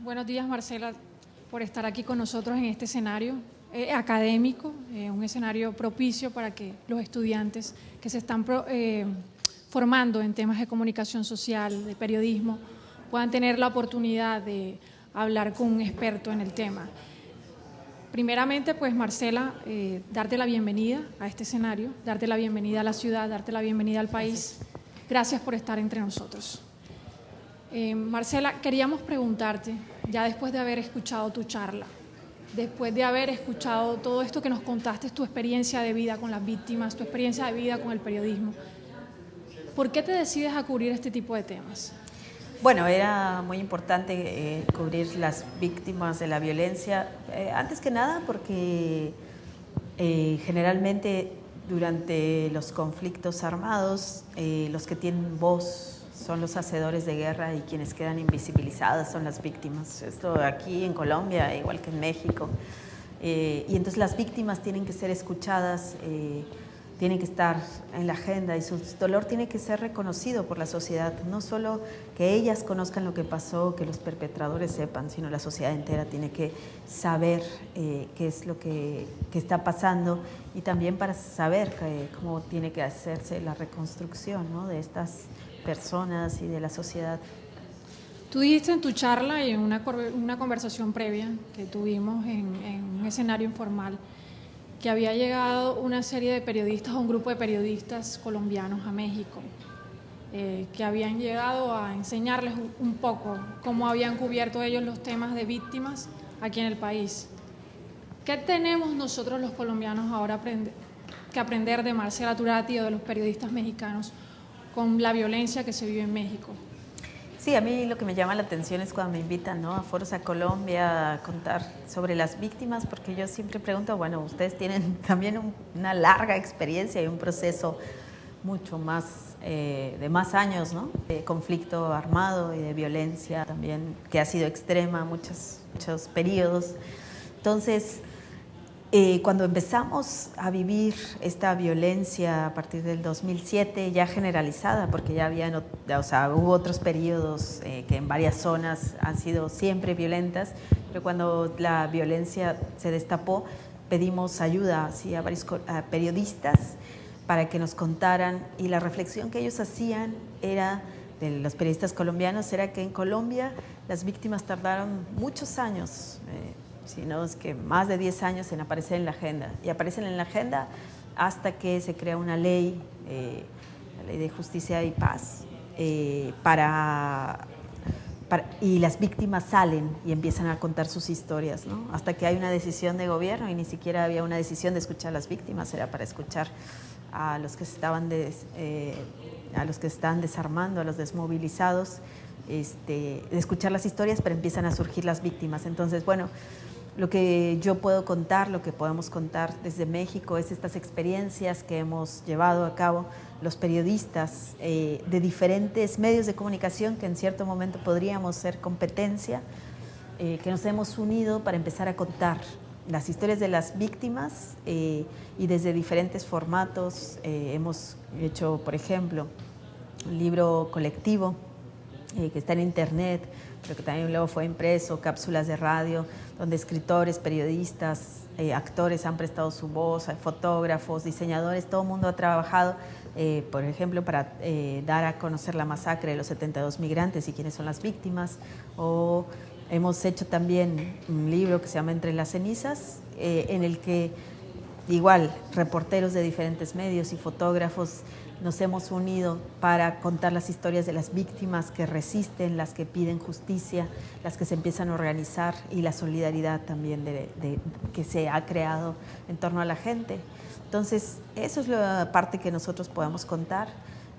Buenos días, Marcela, por estar aquí con nosotros en este escenario académico, un escenario propicio para que los estudiantes que se están formando en temas de comunicación social, de periodismo, puedan tener la oportunidad de hablar con un experto en el tema. Primeramente, pues Marcela, darte la bienvenida a este escenario, darte la bienvenida a la ciudad, darte la bienvenida al país. Gracias por estar entre nosotros. Marcela, queríamos preguntarte, ya después de haber escuchado tu charla, después de haber escuchado todo esto que nos contaste, tu experiencia de vida con las víctimas, tu experiencia de vida con el periodismo, ¿por qué te decides a cubrir este tipo de temas? Bueno, era muy importante cubrir las víctimas de la violencia, antes que nada porque generalmente durante los conflictos armados los que tienen voz son los hacedores de guerra y quienes quedan invisibilizadas son las víctimas. Esto aquí en Colombia, igual que en México. Y entonces las víctimas tienen que ser escuchadas, tienen que estar en la agenda y su dolor tiene que ser reconocido por la sociedad. No solo que ellas conozcan lo que pasó, que los perpetradores sepan, sino la sociedad entera tiene que saber qué es lo que está pasando y también para saber cómo tiene que hacerse la reconstrucción, ¿no?, de estas personas y de la sociedad. Tú dijiste en tu charla y en una conversación previa que tuvimos en un escenario informal que había llegado una serie de periodistas o un grupo de periodistas colombianos a México, que habían llegado a enseñarles un poco cómo habían cubierto ellos los temas de víctimas aquí en el país. ¿Qué tenemos nosotros los colombianos ahora que aprender de Marcela Turati o de los periodistas mexicanos con la violencia que se vive en México? Sí, a mí lo que me llama la atención es cuando me invitan, ¿no?, a foros a Colombia a contar sobre las víctimas, porque yo siempre pregunto, bueno, ustedes tienen también una larga experiencia y un proceso mucho más, de más años, ¿no?, de conflicto armado y de violencia también, que ha sido extrema, muchos periodos. Entonces, cuando empezamos a vivir esta violencia a partir del 2007, ya generalizada, porque ya había, hubo otros periodos que en varias zonas han sido siempre violentas, pero cuando la violencia se destapó, pedimos ayuda a varios periodistas para que nos contaran, y la reflexión que ellos hacían era, de los periodistas colombianos, era que en Colombia las víctimas tardaron muchos años, sino es que más de 10 años en aparecer en la agenda, y aparecen en la agenda hasta que se crea una ley, la Ley de Justicia y Paz, y las víctimas salen y empiezan a contar sus historias, ¿no?, hasta que hay una decisión de gobierno, y ni siquiera había una decisión de escuchar a las víctimas, era para escuchar a los que estaban desarmando, a los desmovilizados, de escuchar las historias, pero empiezan a surgir las víctimas. Entonces, bueno, lo que yo puedo contar, lo que podemos contar desde México es estas experiencias que hemos llevado a cabo los periodistas de diferentes medios de comunicación que en cierto momento podríamos ser competencia, que nos hemos unido para empezar a contar las historias de las víctimas y desde diferentes formatos. Hemos hecho, por ejemplo, un libro colectivo que está en internet, pero que también luego fue impreso, cápsulas de radio, donde escritores, periodistas, actores han prestado su voz, fotógrafos, diseñadores, todo el mundo ha trabajado, por ejemplo, para dar a conocer la masacre de los 72 migrantes y quiénes son las víctimas. O hemos hecho también un libro que se llama Entre las cenizas, en el que igual reporteros de diferentes medios y fotógrafos nos hemos unido para contar las historias de las víctimas que resisten, las que piden justicia, las que se empiezan a organizar, y la solidaridad también que se ha creado en torno a la gente. Entonces, eso es la parte que nosotros podemos contar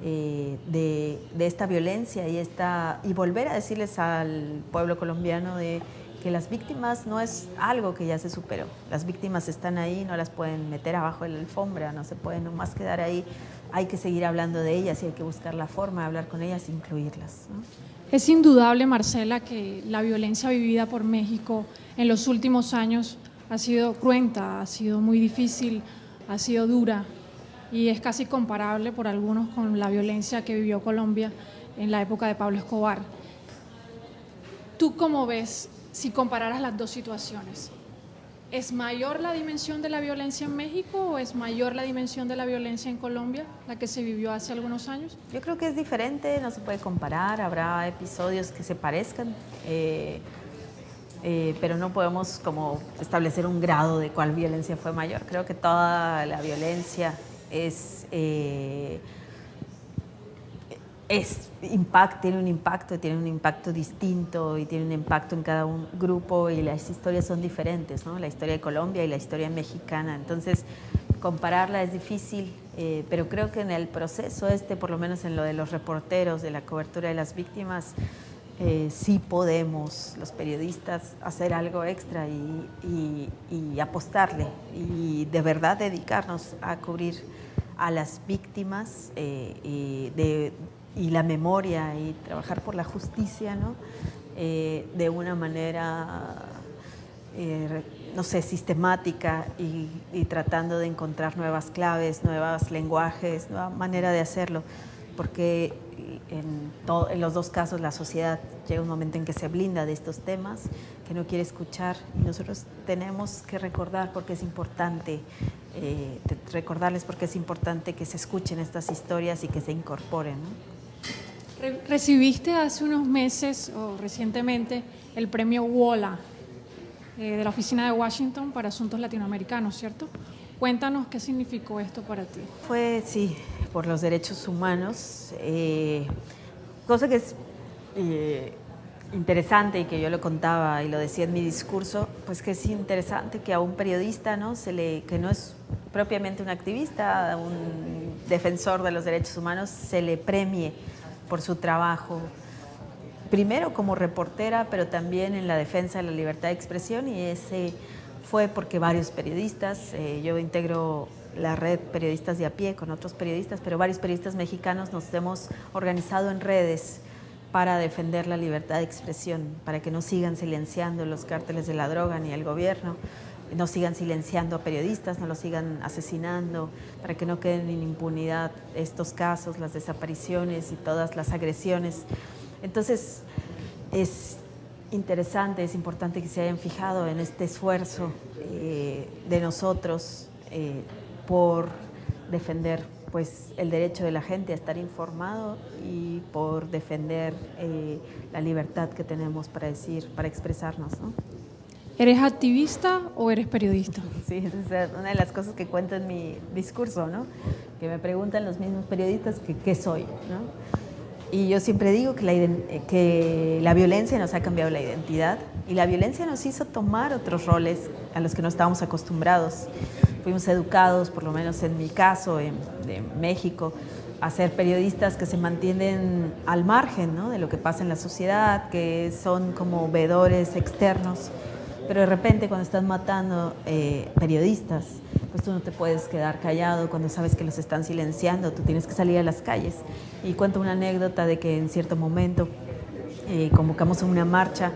de esta violencia y volver a decirles al pueblo colombiano que las víctimas no es algo que ya se superó. Las víctimas están ahí, no las pueden meter abajo de la alfombra, no se pueden nomás quedar ahí. Hay que seguir hablando de ellas y hay que buscar la forma de hablar con ellas e incluirlas, ¿no? Es indudable, Marcela, que la violencia vivida por México en los últimos años ha sido cruenta, ha sido muy difícil, ha sido dura, y es casi comparable por algunos con la violencia que vivió Colombia en la época de Pablo Escobar. ¿Tú cómo ves si compararas las dos situaciones. ¿Es mayor la dimensión de la violencia en México o es mayor la dimensión de la violencia en Colombia, la que se vivió hace algunos años? Yo creo que es diferente, no se puede comparar, habrá episodios que se parezcan, pero no podemos como establecer un grado de cuál violencia fue mayor. Creo que toda la violencia tiene un impacto distinto y tiene un impacto en cada grupo, y las historias son diferentes, ¿no? La historia de Colombia y la historia mexicana. Entonces, compararla es difícil, pero creo que en el proceso por lo menos en lo de los reporteros, de la cobertura de las víctimas, sí podemos, los periodistas, hacer algo extra y apostarle y de verdad dedicarnos a cubrir a las víctimas y la memoria y trabajar por la justicia, ¿no? De una manera, no sé, sistemática y tratando de encontrar nuevas claves, nuevos lenguajes, nueva manera de hacerlo, porque en los dos casos la sociedad llega un momento en que se blinda de estos temas, que no quiere escuchar, y nosotros tenemos que recordar porque es importante, recordarles porque es importante que se escuchen estas historias y que se incorporen, ¿no? Recibiste hace unos meses o recientemente el premio WOLA de la Oficina de Washington para Asuntos Latinoamericanos, ¿cierto? Cuéntanos qué significó esto para ti. Fue, sí, por los derechos humanos, cosa que es interesante y que yo lo contaba y lo decía en mi discurso, pues que es interesante que a un periodista, ¿no? Que no es propiamente un activista, un defensor de los derechos humanos, se le premie por su trabajo, primero como reportera, pero también en la defensa de la libertad de expresión, y ese fue porque varios periodistas, yo integro la red Periodistas de a Pie con otros periodistas, pero varios periodistas mexicanos nos hemos organizado en redes para defender la libertad de expresión, para que no sigan silenciando los cárteles de la droga ni el gobierno, no sigan silenciando a periodistas, no los sigan asesinando, para que no queden en impunidad estos casos, las desapariciones y todas las agresiones. Entonces, es interesante, es importante que se hayan fijado en este esfuerzo de nosotros por defender, pues, el derecho de la gente a estar informado y por defender la libertad que tenemos para decir, para expresarnos, ¿no? ¿Eres activista o eres periodista? Sí, esa es una de las cosas que cuento en mi discurso, ¿no? Que me preguntan los mismos periodistas que qué soy, ¿no? Y yo siempre digo que la violencia nos ha cambiado la identidad, y la violencia nos hizo tomar otros roles a los que no estábamos acostumbrados. Fuimos educados, por lo menos en mi caso, de México, a ser periodistas que se mantienen al margen, ¿no? De lo que pasa en la sociedad, que son como veedores externos. Pero de repente, cuando están matando periodistas, pues tú no te puedes quedar callado cuando sabes que los están silenciando, tú tienes que salir a las calles. Y cuento una anécdota de que en cierto momento convocamos una marcha,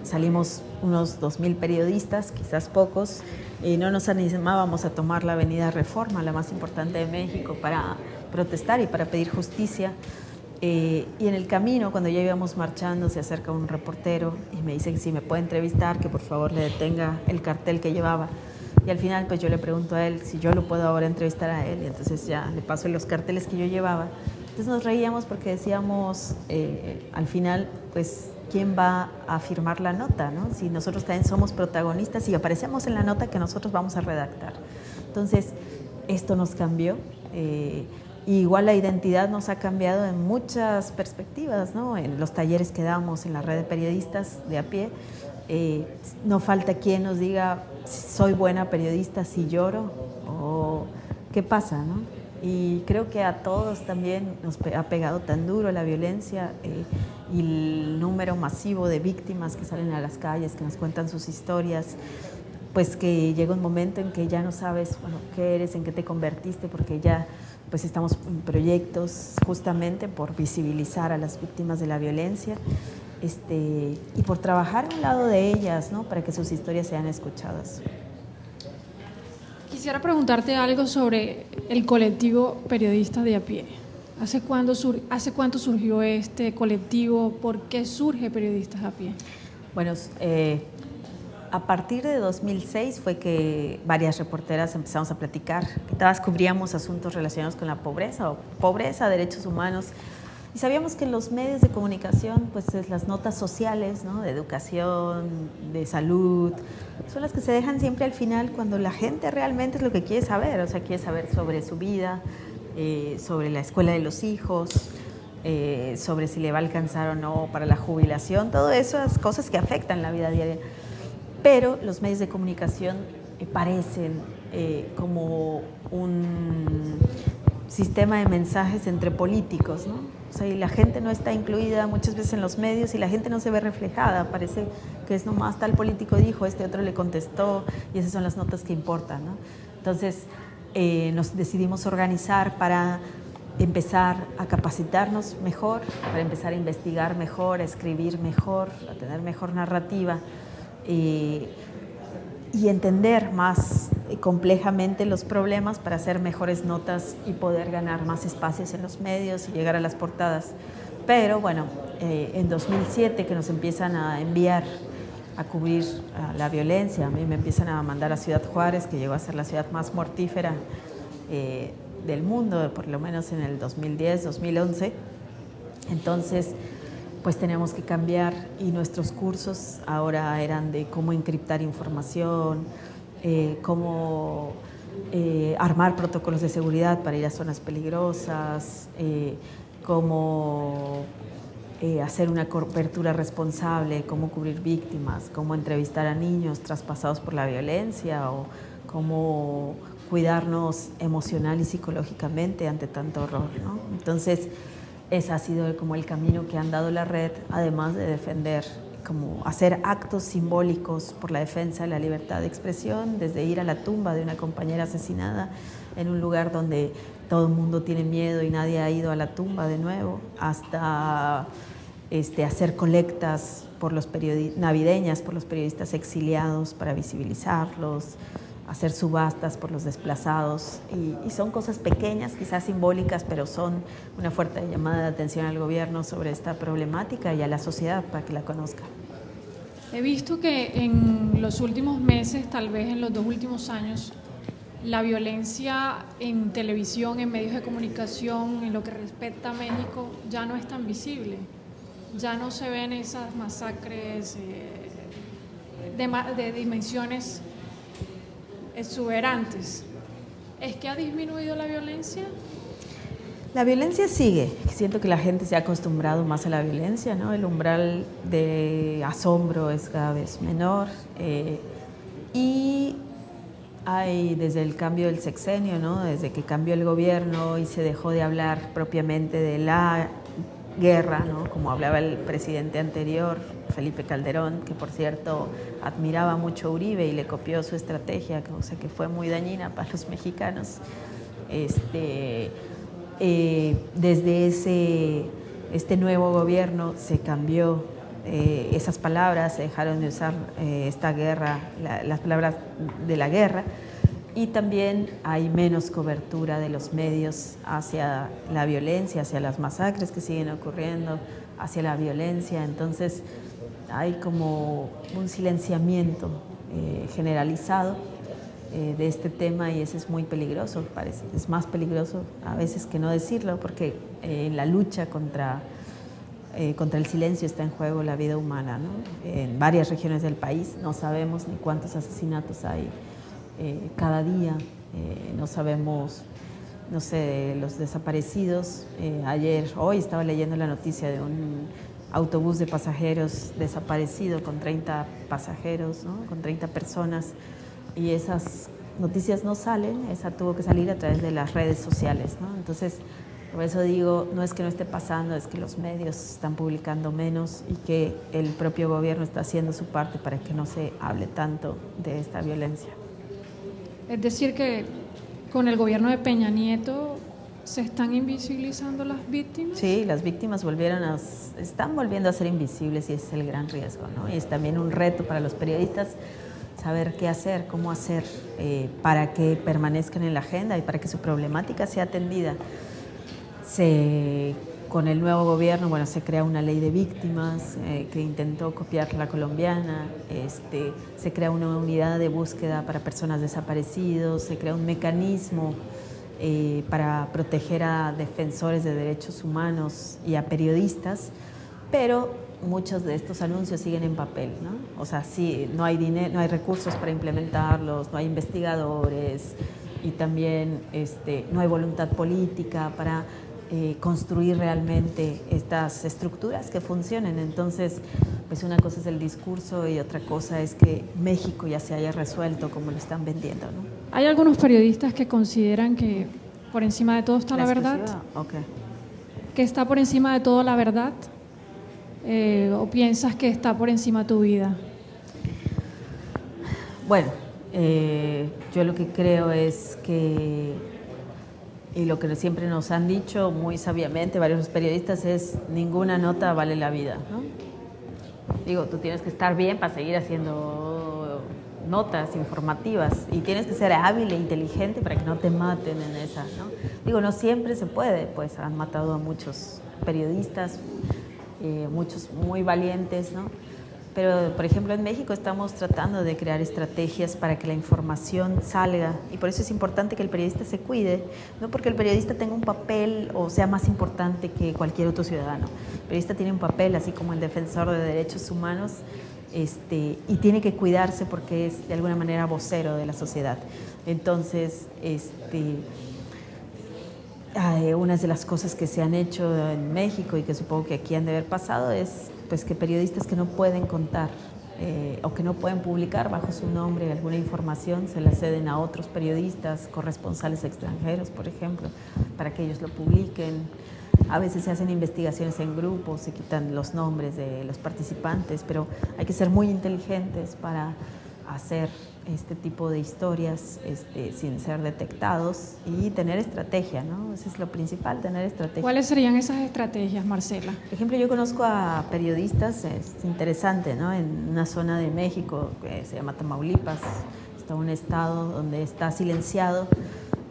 salimos unos 2,000 periodistas, quizás pocos, y no nos animábamos a tomar la avenida Reforma, la más importante de México, para protestar y para pedir justicia. Y en el camino, cuando ya íbamos marchando, se acerca un reportero y me dice que si me puede entrevistar, que por favor le detenga el cartel que llevaba. Y al final, pues yo le pregunto a él si yo lo puedo ahora entrevistar a él, y entonces ya le paso los carteles que yo llevaba. Entonces nos reíamos porque decíamos, al final, pues, ¿quién va a firmar la nota, ¿no? Si nosotros también somos protagonistas y aparecemos en la nota que nosotros vamos a redactar. Entonces, esto nos cambió. Y igual la identidad nos ha cambiado en muchas perspectivas, ¿no? En los talleres que damos en la red de periodistas de a pie, no falta quien nos diga, soy buena periodista si lloro, o qué pasa, ¿no? Y creo que a todos también nos ha pegado tan duro la violencia y el número masivo de víctimas que salen a las calles, que nos cuentan sus historias, pues que llega un momento en que ya no sabes, bueno, qué eres, en qué te convertiste, porque ya pues estamos en proyectos justamente por visibilizar a las víctimas de la violencia, y por trabajar a un lado de ellas, ¿no? Para que sus historias sean escuchadas. Quisiera preguntarte algo sobre el colectivo Periodistas de a Pie. ¿Hace cuánto surgió este colectivo? ¿Por qué surge Periodistas a Pie? Bueno, a partir de 2006 fue que varias reporteras empezamos a platicar, que todas cubríamos asuntos relacionados con la pobreza, derechos humanos, y sabíamos que en los medios de comunicación, pues las notas sociales, ¿no?, de educación, de salud, son las que se dejan siempre al final cuando la gente realmente es lo que quiere saber, o sea, quiere saber sobre su vida, sobre la escuela de los hijos, sobre si le va a alcanzar o no para la jubilación, todas esas cosas que afectan la vida diaria. Pero los medios de comunicación parecen como un sistema de mensajes entre políticos, ¿no? O sea, y la gente no está incluida muchas veces en los medios y la gente no se ve reflejada. Parece que es nomás tal político dijo, este otro le contestó, y esas son las notas que importan, ¿no? Entonces nos decidimos organizar para empezar a capacitarnos mejor, para empezar a investigar mejor, a escribir mejor, a tener mejor narrativa. Y entender más complejamente los problemas para hacer mejores notas y poder ganar más espacios en los medios y llegar a las portadas. Pero bueno, en 2007 que nos empiezan a enviar a cubrir la violencia, a mí me empiezan a mandar a Ciudad Juárez, que llegó a ser la ciudad más mortífera del mundo, por lo menos en el 2010, 2011. Entonces, pues tenemos que cambiar, y nuestros cursos ahora eran de cómo encriptar información, cómo armar protocolos de seguridad para ir a zonas peligrosas, cómo hacer una cobertura responsable, cómo cubrir víctimas, cómo entrevistar a niños traspasados por la violencia, o cómo cuidarnos emocional y psicológicamente ante tanto horror, ¿no? Entonces, ese ha sido como el camino que han dado la red, además de defender, como hacer actos simbólicos por la defensa de la libertad de expresión, desde ir a la tumba de una compañera asesinada en un lugar donde todo el mundo tiene miedo y nadie ha ido a la tumba de nuevo, hasta hacer colectas por los navideñas por los periodistas exiliados para visibilizarlos, hacer subastas por los desplazados, y son cosas pequeñas, quizás simbólicas, pero son una fuerte llamada de atención al gobierno sobre esta problemática y a la sociedad para que la conozca. He visto que en los últimos meses, tal vez en los 2 últimos años, la violencia en televisión, en medios de comunicación, en lo que respecta a México, ya no es tan visible. Ya no se ven esas masacres de dimensiones exuberantes. ¿Es que ha disminuido la violencia? La violencia sigue. Siento que la gente se ha acostumbrado más a la violencia, ¿no? El umbral de asombro es cada vez menor. Y hay, desde el cambio del sexenio, ¿no?, desde que cambió el gobierno y se dejó de hablar propiamente de la guerra, ¿no?, como hablaba el presidente anterior, Felipe Calderón, que por cierto admiraba mucho a Uribe y le copió su estrategia, cosa que fue muy dañina para los mexicanos. Desde este nuevo gobierno se cambió esas palabras, se dejaron de usar esta guerra, las palabras de la guerra, y también hay menos cobertura de los medios hacia la violencia, hacia las masacres que siguen ocurriendo, hacia la violencia. Entonces hay como un silenciamiento generalizado de este tema, y eso es muy peligroso, parece. Es más peligroso a veces que no decirlo, porque en la lucha contra el silencio está en juego la vida humana, ¿no? En varias regiones del país no sabemos ni cuántos asesinatos hay cada día, no sabemos, no sé, los desaparecidos. Hoy estaba leyendo la noticia de un autobús de pasajeros desaparecido con 30 pasajeros, ¿no?, con 30 personas, y esas noticias no salen, esa tuvo que salir a través de las redes sociales, ¿no? Entonces, por eso digo, no es que no esté pasando, es que los medios están publicando menos y que el propio gobierno está haciendo su parte para que no se hable tanto de esta violencia. Es decir, que con el gobierno de Peña Nieto se están invisibilizando las víctimas. Sí, las víctimas están volviendo a ser invisibles, y ese es el gran riesgo, ¿no? Y es también un reto para los periodistas saber qué hacer, cómo hacer para que permanezcan en la agenda y para que su problemática sea atendida. Se con el nuevo gobierno, bueno, se crea una ley de víctimas que intentó copiar la colombiana, se crea una unidad de búsqueda para personas desaparecidas, se crea un mecanismo para proteger a defensores de derechos humanos y a periodistas, pero muchos de estos anuncios siguen en papel, ¿no? O sea, sí, no hay dinero, no hay recursos para implementarlos, no hay investigadores y también no hay voluntad política para construir realmente estas estructuras que funcionen. Entonces, pues una cosa es el discurso y otra cosa es que México ya se haya resuelto como lo están vendiendo, ¿no? Hay algunos periodistas que consideran que por encima de todo está la verdad. Okay. ¿Que está por encima de todo la verdad? ¿O piensas que está por encima tu vida? Bueno, yo lo que creo es que, y lo que siempre nos han dicho muy sabiamente varios periodistas, es ninguna nota vale la vida, ¿no? Digo, tú tienes que estar bien para seguir haciendo notas informativas y tienes que ser hábil e inteligente para que no te maten en esa, ¿no? Digo, no siempre se puede, pues han matado a muchos periodistas, muchos muy valientes, ¿no? Pero, por ejemplo, en México estamos tratando de crear estrategias para que la información salga y por eso es importante que el periodista se cuide, no porque el periodista tenga un papel o sea más importante que cualquier otro ciudadano. El periodista tiene un papel, así como el defensor de derechos humanos, y tiene que cuidarse porque es de alguna manera vocero de la sociedad. Entonces, una de las cosas que se han hecho en México y que supongo que aquí han de haber pasado es pues que periodistas que no pueden contar o que no pueden publicar bajo su nombre alguna información se la ceden a otros periodistas, corresponsales extranjeros, por ejemplo, para que ellos lo publiquen. A veces se hacen investigaciones en grupos, se quitan los nombres de los participantes, pero hay que ser muy inteligentes para hacer este tipo de historias sin ser detectados y tener estrategia, ¿no? Eso es lo principal, tener estrategia. ¿Cuáles serían esas estrategias, Marcela? Por ejemplo, yo conozco a periodistas, es interesante, ¿no? En una zona de México que se llama Tamaulipas, está un estado donde está silenciado,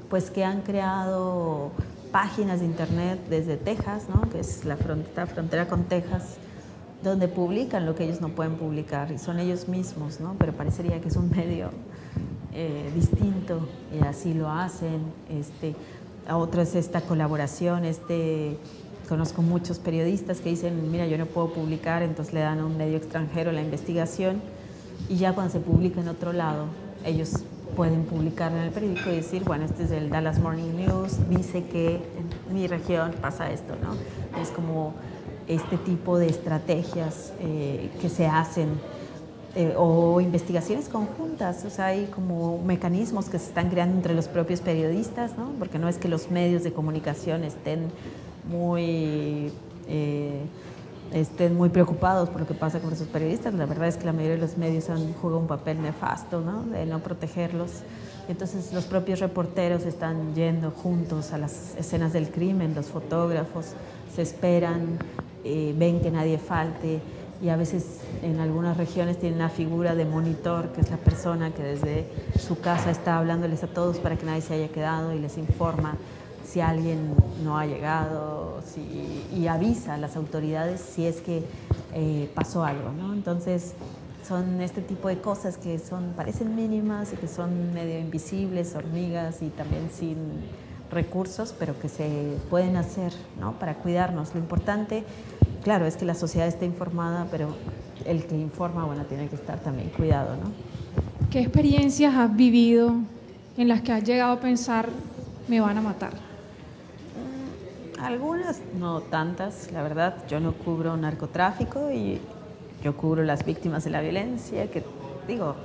pues que han creado páginas de internet desde Texas, ¿no? Que es la frontera con Texas, donde publican lo que ellos no pueden publicar y son ellos mismos, ¿no? Pero parecería que es un medio distinto y así lo hacen. A otro es esta colaboración, conozco muchos periodistas que dicen, mira, yo no puedo publicar, entonces le dan a un medio extranjero la investigación y ya cuando se publica en otro lado, ellos pueden publicar en el periódico y decir, bueno, este es el Dallas Morning News, dice que en mi región pasa esto, ¿no? Es como este tipo de estrategias que se hacen o investigaciones conjuntas, o sea, hay como mecanismos que se están creando entre los propios periodistas, ¿no? Porque no es que los medios de comunicación estén muy preocupados por lo que pasa con esos periodistas. La verdad es que la mayoría de los medios han jugado un papel nefasto, ¿no? De no protegerlos. Entonces los propios reporteros están yendo juntos a las escenas del crimen, los fotógrafos se esperan, ven que nadie falte y a veces en algunas regiones tienen una figura de monitor, que es la persona que desde su casa está hablándoles a todos para que nadie se haya quedado y les informa si alguien no ha llegado y avisa a las autoridades si es que pasó algo, ¿no? Entonces son este tipo de cosas que parecen mínimas y que son medio invisibles, hormigas y también sin recursos, pero que se pueden hacer, ¿no? Para cuidarnos. Lo importante, claro, es que la sociedad esté informada, pero el que informa, bueno, tiene que estar también cuidado, ¿no? ¿Qué experiencias has vivido en las que has llegado a pensar, me van a matar? Algunas, no tantas, la verdad. Yo no cubro narcotráfico y yo cubro las víctimas de la violencia, que digo,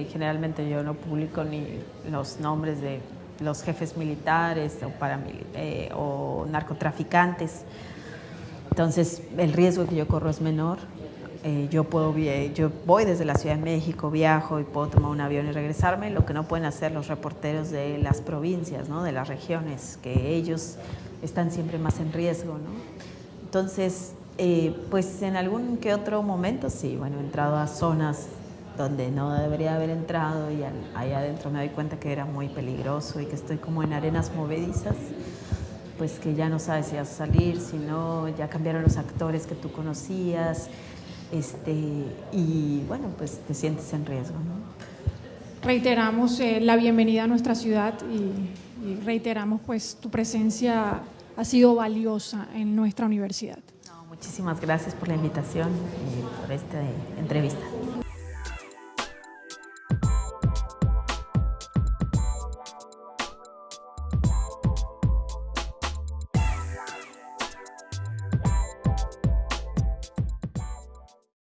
generalmente yo no publico ni los nombres de los jefes militares o narcotraficantes. Entonces, el riesgo que yo corro es menor. Yo voy desde la Ciudad de México, viajo y puedo tomar un avión y regresarme, lo que no pueden hacer los reporteros de las provincias, ¿no? De las regiones, que ellos están siempre más en riesgo, ¿no? Entonces, pues en algún que otro momento, sí, bueno, he entrado a zonas donde no debería haber entrado y ahí adentro me doy cuenta que era muy peligroso y que estoy como en arenas movedizas, pues que ya no sabes si vas a salir, si no, ya cambiaron los actores que tú conocías, y bueno, pues te sientes en riesgo, ¿no? Reiteramos la bienvenida a nuestra ciudad y reiteramos pues tu presencia ha sido valiosa en nuestra universidad. No, muchísimas gracias por la invitación y por esta entrevista.